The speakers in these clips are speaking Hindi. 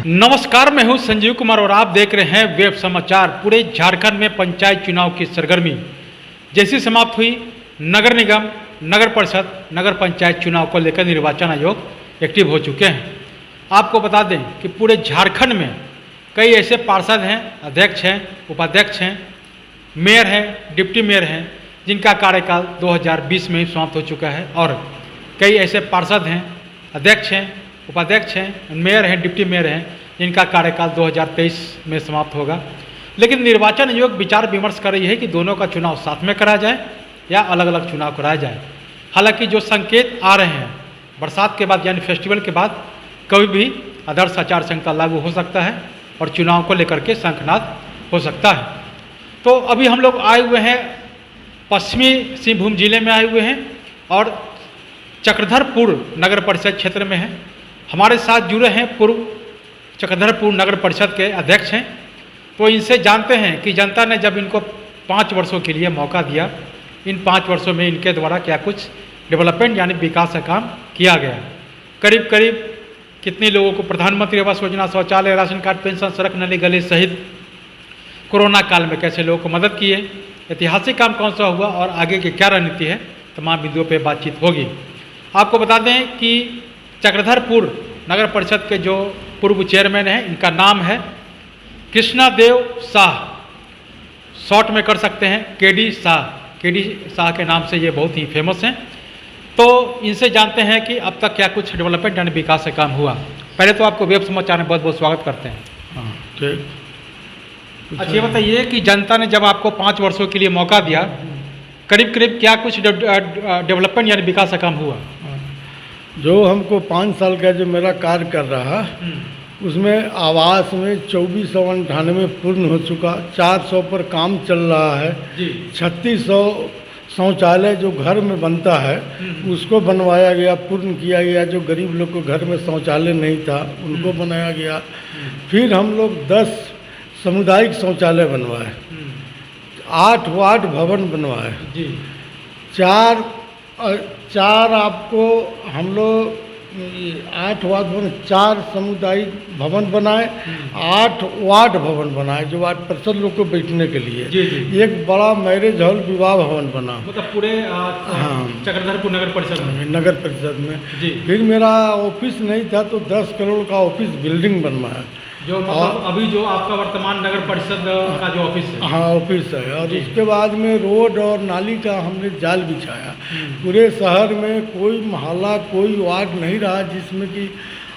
नमस्कार, मैं हूं संजीव कुमार और आप देख रहे हैं वेब समाचार। पूरे झारखंड में पंचायत चुनाव की सरगर्मी जैसी समाप्त हुई, नगर निगम, नगर परिषद, नगर पंचायत चुनाव को लेकर निर्वाचन आयोग एक्टिव हो चुके हैं। आपको बता दें कि पूरे झारखंड में कई ऐसे पार्षद हैं, अध्यक्ष हैं, उपाध्यक्ष हैं, मेयर हैं, डिप्टी मेयर हैं, जिनका कार्यकाल 2020 में ही समाप्त हो चुका है और कई ऐसे पार्षद हैं, अध्यक्ष हैं, उपाध्यक्ष हैं, मेयर हैं, डिप्टी मेयर हैं, जिनका कार्यकाल 2023 में समाप्त होगा। लेकिन निर्वाचन आयोग विचार विमर्श कर रही है कि दोनों का चुनाव साथ में कराया जाए या अलग अलग चुनाव कराया जाए। हालांकि जो संकेत आ रहे हैं, बरसात के बाद यानी फेस्टिवल के बाद कभी भी आदर्श आचार संहिता लागू हो सकता है और चुनाव को लेकर के शंखनाद हो सकता है। तो अभी हम लोग आए हुए हैं, पश्चिमी सिंहभूम जिले में आए हुए हैं और चक्रधरपुर नगर परिषद क्षेत्र में हैं। हमारे साथ जुड़े हैं पूर्व चक्रधरपुर नगर परिषद के अध्यक्ष हैं। तो इनसे जानते हैं कि जनता ने जब इनको 5 वर्षों के लिए मौका दिया, इन 5 वर्षों में इनके द्वारा क्या कुछ डेवलपमेंट यानी विकास का काम किया गया। करीब करीब कितने लोगों को प्रधानमंत्री आवास योजना, शौचालय, राशन कार्ड, पेंशन, सड़क, नली, गली सहित कोरोना काल में कैसे लोगों को मदद किए, ऐतिहासिक काम कौन सा हुआ और आगे की क्या रणनीति है, तमाम बिंदुओं पर बातचीत होगी। आपको बता दें कि चक्रधरपुर नगर परिषद के जो पूर्व चेयरमैन हैं, इनका नाम है कृष्णादेव शाह, शॉर्ट में कर सकते हैं केडी शाह। केडी शाह के नाम से ये बहुत ही फेमस हैं। तो इनसे जानते हैं कि अब तक क्या कुछ डेवलपमेंट यानी विकास का काम हुआ। पहले तो आपको वेब समाचार में बहुत बहुत स्वागत करते हैं। हाँ, ठीक। अच्छा, ये बताइए कि जनता ने जब आपको 5 वर्षों के लिए मौका दिया, करीब करीब क्या कुछ डेवलपमेंट यानी विकास का काम हुआ? जो हमको 5 साल का जो मेरा कार्य कर रहा, उसमें आवास में 2498 पूर्ण हो चुका, 400 पर काम चल रहा है। 3600 शौचालय जो घर में बनता है उसको बनवाया गया, पूर्ण किया गया। जो गरीब लोग को घर में शौचालय नहीं था उनको बनाया गया। फिर हम लोग 10 सामुदायिक शौचालय बनवाए, 8 वार्ड भवन बनवाए, 4 आपको हम लोग 8 वार्ड भवन, 4 सामुदायिक भवन बनाए, 8 वार्ड भवन बनाए जो वार्ड परिषद लोग को बैठने के लिए। एक बड़ा मैरिज हॉल, विवाह भवन बना, मतलब पूरे चक्रधरपुर नगर परिषद में। फिर मेरा ऑफिस नहीं था तो 10 करोड़ का ऑफिस बिल्डिंग बनवाया, जो मतलब अभी जो आपका वर्तमान नगर परिषद का जो ऑफिस है। हाँ, ऑफिस है। और इसके बाद में रोड और नाली का हमने जाल बिछाया। पूरे शहर में कोई मोहल्ला, कोई वार्ड नहीं रहा जिसमें कि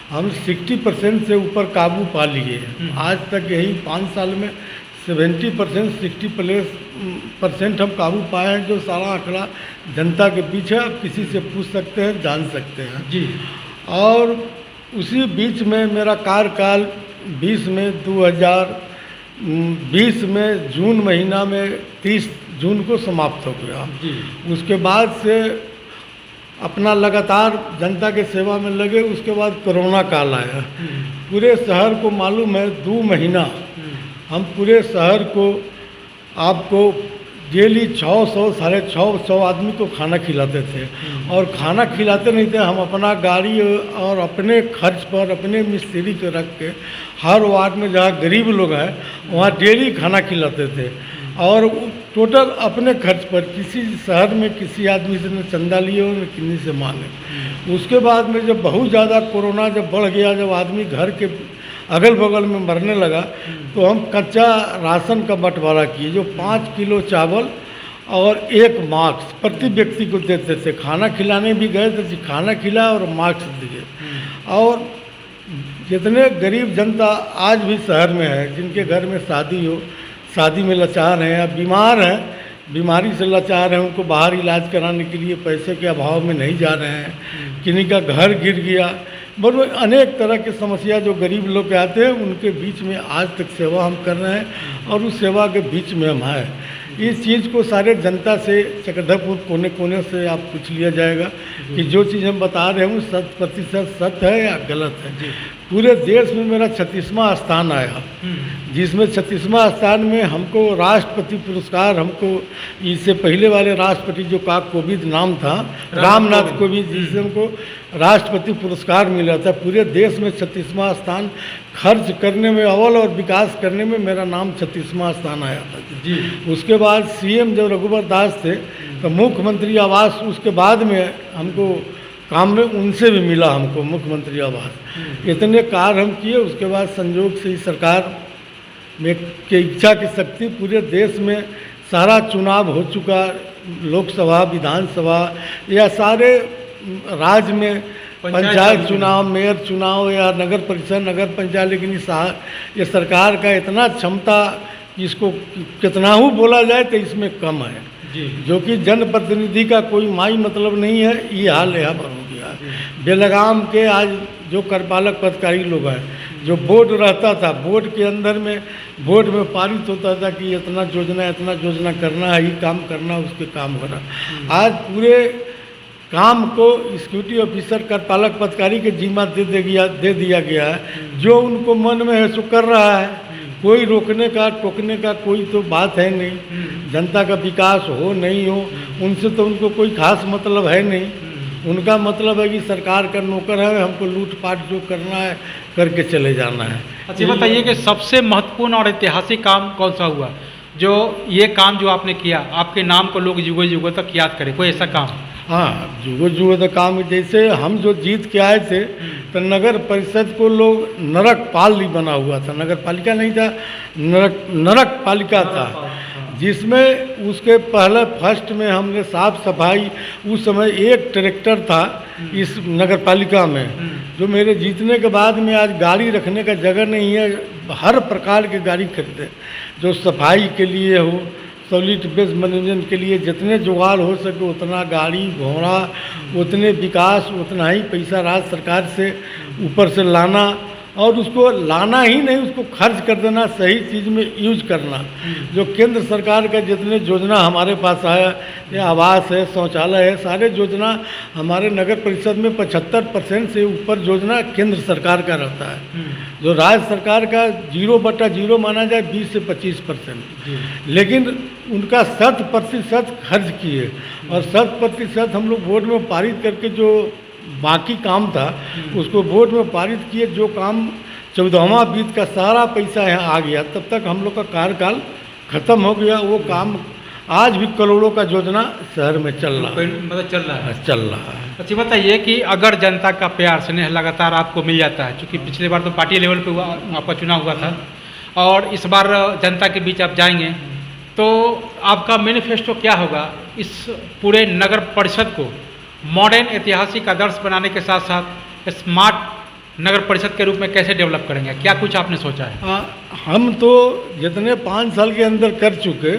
हम 60% से ऊपर काबू पा लिए। आज तक यही 5 साल में 70%, 60% हम काबू पाए हैं। जो सारा आंकड़ा जनता के बीच है, आप किसी से पूछ सकते हैं, जान सकते हैं जी। और उसी बीच में मेरा कार्यकाल 2020 में जून महीना में 30 जून को समाप्त हो गया। उसके बाद से अपना लगातार जनता के सेवा में लगे। उसके बाद कोरोना काल आया। पूरे शहर को मालूम है 2 महीना हम पूरे शहर को आपको डेली 600 साढ़े 600 आदमी को खाना खिलाते थे। और खाना खिलाते नहीं थे, हम अपना गाड़ी और अपने खर्च पर अपने मिस्त्री को रख के हर वार्ड में जहाँ गरीब लोग हैं वहाँ डेली खाना खिलाते थे। और टोटल अपने खर्च पर, किसी शहर में किसी आदमी से न चंदा लिए हो न किसी से मांगे। उसके बाद में जब बहुत ज़्यादा कोरोना जब बढ़ गया, जब आदमी घर के अगल बगल में मरने लगा, तो हम कच्चा राशन का बंटवारा किए। जो 5 किलो चावल और 1 मास्क प्रति व्यक्ति को देते थे। खाना खिलाने भी गए तो खाना खिला और मास्क दिए। और जितने गरीब जनता आज भी शहर में है, जिनके घर में शादी हो, शादी में लाचार हैं या बीमार हैं, बीमारी से लाचार हैं, उनको बाहर इलाज कराने के लिए पैसे के अभाव में नहीं जा रहे हैं, किन्हीं का घर गिर गया, बहुत अनेक तरह की समस्या जो गरीब लोग के आते हैं, उनके बीच में आज तक सेवा हम कर रहे हैं। और उस सेवा के बीच में हम हैं। इस चीज़ को सारे जनता से, चक्रधरपुर कोने कोने से आप पूछ लिया जाएगा कि जो चीज़ हम बता रहे हैं वो 100% सत्य है या गलत है। पूरे देश में मेरा 36वां स्थान आया, जिसमें 36वां स्थान में हमको राष्ट्रपति पुरस्कार, हमको इससे पहले वाले राष्ट्रपति जो का कोविंद नाम था, रामनाथ कोविंद, जिससे हमको राष्ट्रपति पुरस्कार मिला था। पूरे देश में 36वां स्थान, खर्च करने में अव्वल और विकास करने में मेरा नाम 36वां स्थान आया था जी। उसके बाद सीएम जब रघुवर दास थे तो मुख्यमंत्री आवास उसके बाद में हमको काम में उनसे भी मिला, हमको मुख्यमंत्री आवास। इतने कार्य हम किए। उसके बाद संयोग से ही सरकार में के इच्छा की शक्ति पूरे देश में सारा चुनाव हो चुका, लोकसभा, विधानसभा या सारे राज्य में पंचायत चुनाव, मेयर चुनाव या नगर परिषद, नगर पंचायत। लेकिन ये सरकार का इतना क्षमता, इसको कितना ही बोला जाए तो इसमें कम है जी। जो कि जनप्रतिनिधि का कोई माई मतलब नहीं है, ये हाल यहाँ पर हो गया। बेलगाम के आज जो कार्यपालक पदाधिकारी लोग हैं, जो बोर्ड रहता था, बोर्ड के अंदर में बोर्ड में पारित होता था कि इतना योजना करना है, ये काम करना, उसके काम होना। आज पूरे काम को सिक्योरिटी ऑफिसर कार्यपालक पदाधिकारी के जिम्मा दे दिया गया है। जो उनको मन में है सो कर रहा है, कोई रोकने का टोकने का कोई तो बात है नहीं। जनता का विकास हो नहीं हो, उनसे तो उनको कोई खास मतलब है नहीं। उनका मतलब है कि सरकार का नौकर है, हमको लूटपाट जो करना है करके चले जाना है। अच्छा, बताइए कि सबसे महत्वपूर्ण और ऐतिहासिक काम कौन सा हुआ, जो ये काम जो आपने किया, आपके नाम को लोग युगों युगों तक याद करें, कोई ऐसा काम? हाँ, युगों तक काम। जैसे हम जो जीत के आए थे तो नगर परिषद को लोग नरक पाल ही बना हुआ था, नगर पालिका नहीं था, नरक पालिका था, जिसमें उसके पहले फर्स्ट में हमने साफ सफाई, उस समय एक ट्रैक्टर था इस नगर पालिका में, जो मेरे जीतने के बाद में आज गाड़ी रखने का जगह नहीं है। हर प्रकार की गाड़ी खरीदे, जो सफाई के लिए हो, सॉलिड वेस्ट मैनेजमेंट के लिए जितने जुगाड़ हो सके उतना गाड़ी घोड़ा, उतने विकास, उतना ही पैसा राज्य सरकार से ऊपर से लाना, और उसको लाना ही नहीं, उसको खर्च कर देना, सही चीज़ में यूज करना। जो केंद्र सरकार का जितने योजना हमारे पास आया, ये आवास है, शौचालय है, सारे योजना हमारे नगर परिषद में 75% से ऊपर योजना केंद्र सरकार का रहता है। जो राज्य सरकार का 0/0 माना जाए 20 से 25%, लेकिन उनका 100% खर्च किए, और 100% हम लोग बोर्ड में पारित करके जो बाकी काम था उसको बोर्ड में पारित किए। जो काम 14वां बीत का सारा पैसा यहाँ आ गया, तब तक हम लोग का कार्यकाल खत्म हो गया। वो काम आज भी करोड़ों का योजना शहर में चल रहा है, मतलब चल रहा है। अच्छा, बताइए कि अगर जनता का प्यार स्नेह लगातार आपको मिल जाता है, क्योंकि पिछले बार तो पार्टी लेवल पे हुआ, आपका चुनाव हुआ था, और इस बार जनता के बीच आप जाएंगे, तो आपका मैनिफेस्टो क्या होगा इस पूरे नगर परिषद को मॉडर्न ऐतिहासिक आदर्श बनाने के साथ साथ स्मार्ट नगर परिषद के रूप में कैसे डेवलप करेंगे? क्या कुछ आपने सोचा है? हम तो जितने 5 साल के अंदर कर चुके,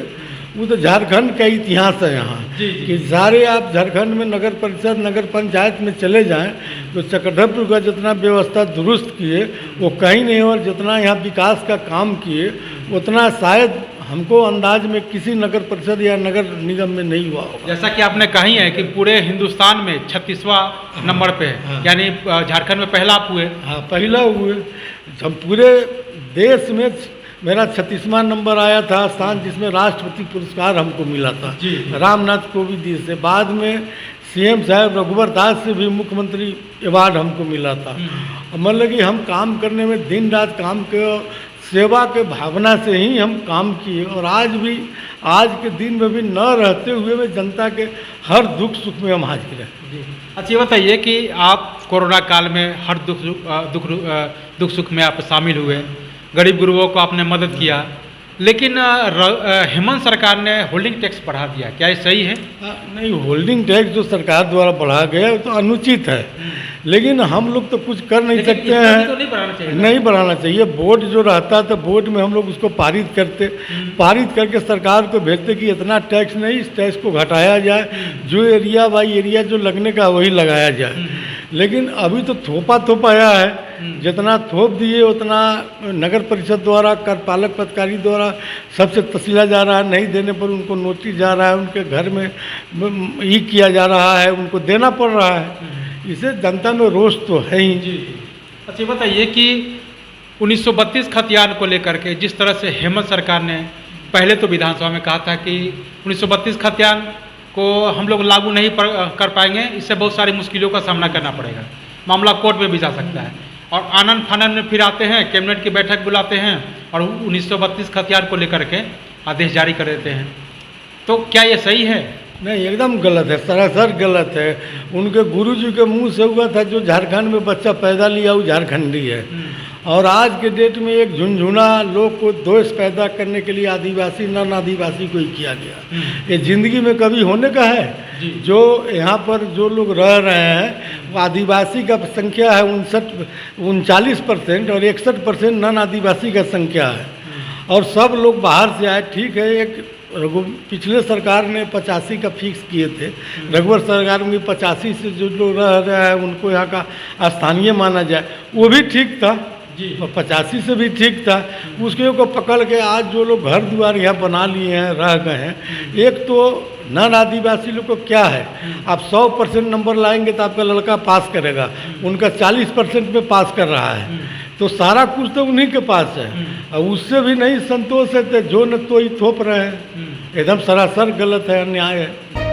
वो तो झारखंड का इतिहास है यहाँ कि सारे आप झारखंड में नगर परिषद, नगर पंचायत में चले जाएं तो चक्रधरपुर का जितना व्यवस्था दुरुस्त किए वो कहीं नहीं, और जितना यहाँ विकास का काम किए उतना शायद हमको अंदाज में किसी नगर परिषद या नगर निगम में नहीं हुआ होगा। जैसा कि आपने कही है कि पूरे हिंदुस्तान में 36वां नंबर पे है, यानी झारखंड में पहला आप हुए। हाँ, पहला हुए। हम पूरे देश में मेरा 36वां नंबर आया था स्थान, जिसमें राष्ट्रपति पुरस्कार हमको मिला था रामनाथ कोविंद जी से। बाद में सीएम साहब रघुवर दास से भी मुख्यमंत्री अवार्ड हमको मिला था। मतलब कि हम काम करने में दिन रात काम के सेवा के भावना से ही हम काम किए, और आज के दिन में भी न रहते हुए में जनता के हर दुख सुख में हम हाजिर हैं। अच्छा, ये बताइए कि आप कोरोना काल में हर दुख सुख में आप शामिल हुए, गरीब गुरुओं को आपने मदद किया, लेकिन हेमंत सरकार ने होल्डिंग टैक्स बढ़ा दिया, क्या ये सही है? नहीं, होल्डिंग टैक्स जो सरकार द्वारा बढ़ा गया है तो अनुचित है, लेकिन हम लोग तो कुछ कर नहीं सकते हैं। तो नहीं बढ़ाना चाहिए। बोर्ड जो रहता तो बोर्ड में हम लोग उसको पारित करते, पारित करके सरकार को भेजते कि इतना टैक्स नहीं, इस टैक्स को घटाया जाए, जो एरिया बाई एरिया जो लगने का वही लगाया जाए। लेकिन अभी तो थोपा आया है, जितना थोप दिए उतना नगर परिषद द्वारा, कार्यपालक पदाधिकारी द्वारा सबसे तसीला जा रहा है। नहीं देने पर उनको नोटिस जा रहा है, उनके घर में ये किया जा रहा है, उनको देना पड़ रहा है। इससे जनता में रोष तो है ही। अच्छा ये बताइए कि 1932 खतियान को लेकर के जिस तरह से हेमंत सरकार ने पहले तो विधानसभा में कहा था कि 1932 खतियान को हम लोग लागू नहीं कर पाएंगे, इससे बहुत सारी मुश्किलों का सामना करना पड़ेगा, मामला कोर्ट में भी जा सकता है, और आनंद फानन में फिर आते हैं, कैबिनेट की बैठक बुलाते हैं और 1932 खतियान को लेकर के आदेश जारी कर देते हैं। तो क्या ये सही है? नहीं, एकदम गलत है, सरासर गलत है। उनके गुरुजी के मुंह से हुआ था जो झारखंड में बच्चा पैदा लिया वो झारखंडी है। और आज के डेट में एक झुंझुना लोग को दोष पैदा करने के लिए आदिवासी नन आदिवासी को ही किया गया। ये जिंदगी में कभी होने का है? जो यहाँ पर जो लोग रह रहे हैं वो आदिवासी का संख्या है 39% और 61% नन आदिवासी का संख्या है, और सब लोग बाहर से आए। ठीक है, एक पिछले सरकार ने 85 का फिक्स किए थे, रघुवर सरकार में 85 से जो लोग रह रहे हैं उनको यहाँ का स्थानीय माना जाए, वो भी ठीक था जी, और 85 से भी ठीक था। उसके को पकड़ के आज जो लोग घर द्वार यहाँ बना लिए हैं, रह गए हैं। एक तो नन आदिवासी लोग को क्या है, आप 100% नंबर लाएंगे तो आपका लड़का पास करेगा, उनका 40% में पास कर रहा है, तो सारा कुछ तो उन्हीं के पास है, और उससे भी नहीं संतोष है तो जो न तो ही थोप रहे हैं। एकदम सरासर गलत है, अन्याय है।